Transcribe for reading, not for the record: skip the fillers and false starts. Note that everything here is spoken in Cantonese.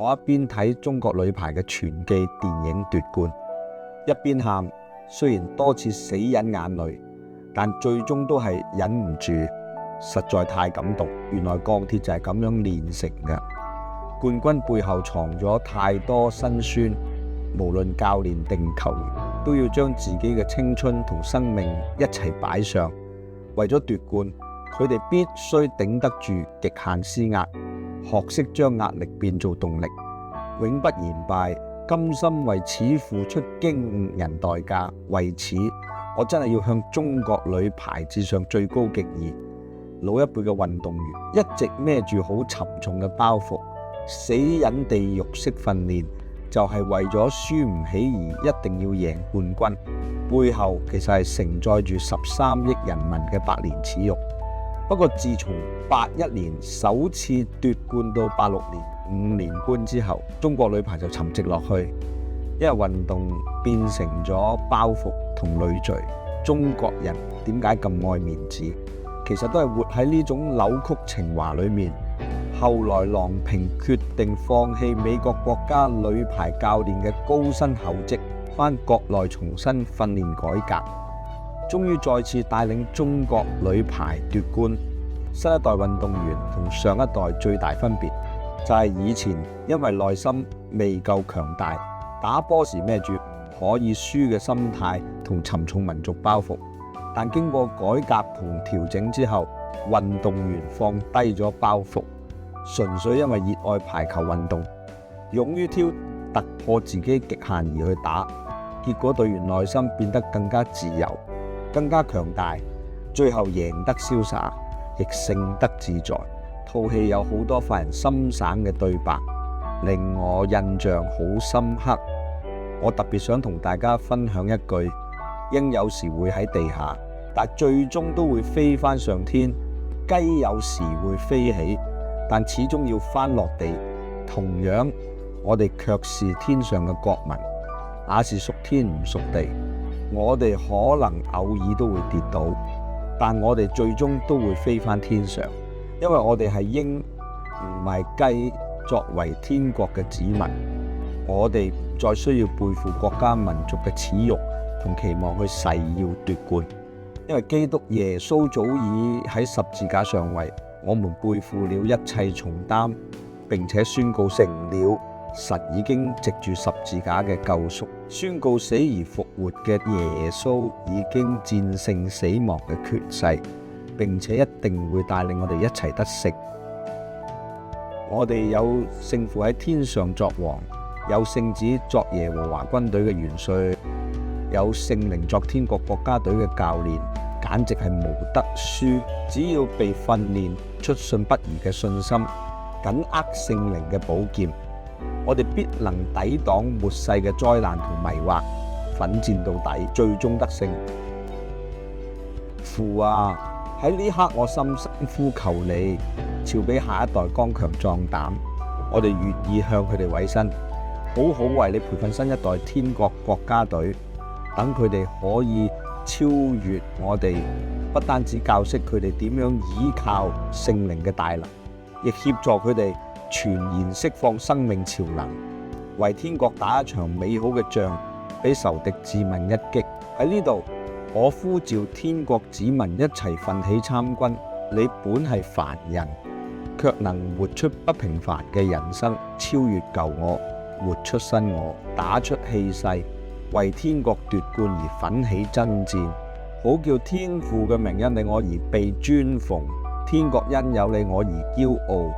我一邊睇中國女排嘅傳記電影奪冠，一邊喊。雖然多次死忍眼淚，但最終都係忍唔住，實在太感動。原來鋼鐵就係咁樣煉成嘅。冠軍背後藏咗太多辛酸，無論教練定球員，都要將自己嘅青春同生命一齊擺上。為咗奪冠，佢哋必須頂得住極限施壓，學識將壓力變做動力，永不言敗，甘心為此付出驚人代價。為此，我真係要向中國女排致上最高敬意。老一輩嘅運動員一直孭住好沉重嘅包袱，死忍地獄式訓練，就係為咗輸唔起而一定要贏冠軍。背後其實係承載住13億人民嘅百年恥辱。不過自從81年首次奪冠到86年5連冠之後，中國女排就沉寂落去，因為運動變成咗包袱同累贅。中國人點解咁愛面子？其實都係活喺呢種扭曲情懷裏面。後來郎平決定放棄美國國家女排教練嘅高薪厚職，返國內重新訓練改革，終於再次帶領中國女排奪冠。新一代運動員同上一代最大分別就係以前因為內心未夠強大，打波時孭住唔可以輸嘅心態同沉重民族包袱，但經過改革同調整之後，運動員放低咗包袱，純粹因為熱愛排球運動，勇於突破自己極限而去打，結果隊員內心變得更加自由，更加強大，最後贏得瀟灑，亦勝得自在。套戲有好多發人心省嘅對白，令我印象好深刻。我特別想同大家分享一句：鷹有時會喺地下，但最終都會飛返上天；雞有時會飛起，但始終要返落地。同樣，我哋卻是天上嘅國民，也是屬天唔屬地。我哋可能偶爾都會跌倒，但我哋最終都會飛返天上，因為我哋係鷹，唔係雞。作為天國嘅子民，我哋唔再需要背負國家民族嘅恥辱同期望去誓要奪冠，因為基督耶穌早已喺十字架上為我們背負了一切重擔，並且宣告成了。神已經藉住十字架嘅救贖，宣告死而復活嘅耶穌已經戰勝死亡嘅權勢，並且一定會帶領我哋一齊得勝。我哋有聖父喺天上作王，有聖子作耶和華軍隊嘅元帥，有聖靈作天國國家隊嘅教練，簡直係無得輸。只要被訓練出信不疑嘅信心，緊握聖靈嘅寶劍，我哋必能抵擋末世嘅災難同迷惑，奮戰到底，最終得勝。父啊，喺呢刻我深深呼求你，賜俾下一代剛強壯膽。我哋願意向佢哋委身，好好為你培訓新一代天國國家隊，等佢哋可以超越我哋，不單止教識佢哋點樣依靠聖靈嘅大能，亦協助佢哋全然釋放生命潮能，為天國打一場美好嘅仗，俾仇敵致命一擊。喺呢度，我呼召天國子民一齊奮起參軍。你本係凡人，卻能活出不平凡嘅人生，超越舊我，活出新我，打出氣勢，為天國奪冠而奮起爭戰，好叫天父嘅名因你我而被尊奉，天國因有你我而驕傲。